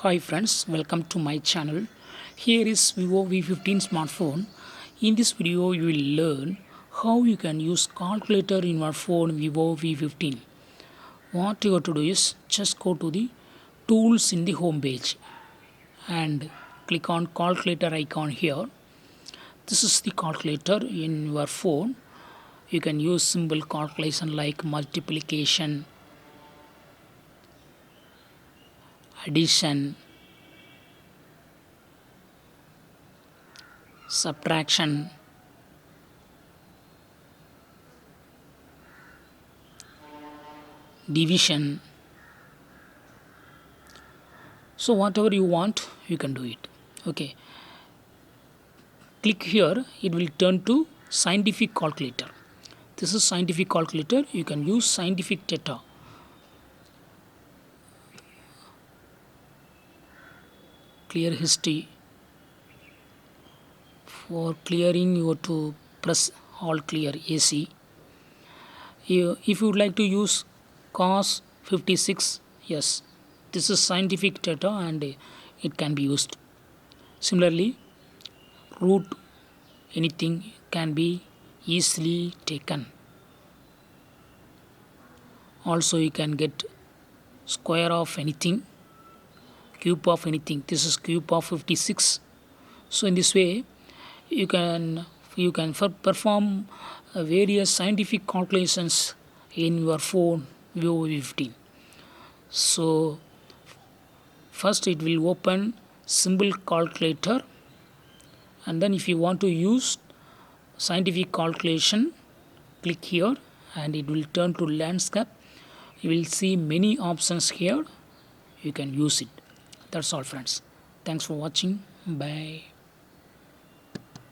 Hi friends, welcome to my channel. Here is Vivo V15 smartphone. In this video you will learn how you can use calculator in your phone Vivo V15. What you have to do is just go to the tools in the home page and click on calculator icon here. This is the calculator in your phone. You can use simple calculation like multiplication, addition, subtraction, division. So whatever you want you can do it. Okay, click here, it will turn to scientific calculator. This is scientific calculator. You can use scientific data. Clear history. For clearing you have to press alt clear AC. If you would like to use cos 56, yes, this is scientific data and it can be used. Similarly, root anything can be easily taken. Also you can get square of anything, cube of anything. This is cube of 56. So in this way you can perform various scientific calculations in your phone Vivo V15. So first it will open symbol calculator, and then if you want to use scientific calculation, click here and it will turn to landscape. You will see many options here. You can use it. That's all friends. Thanks for watching. Bye.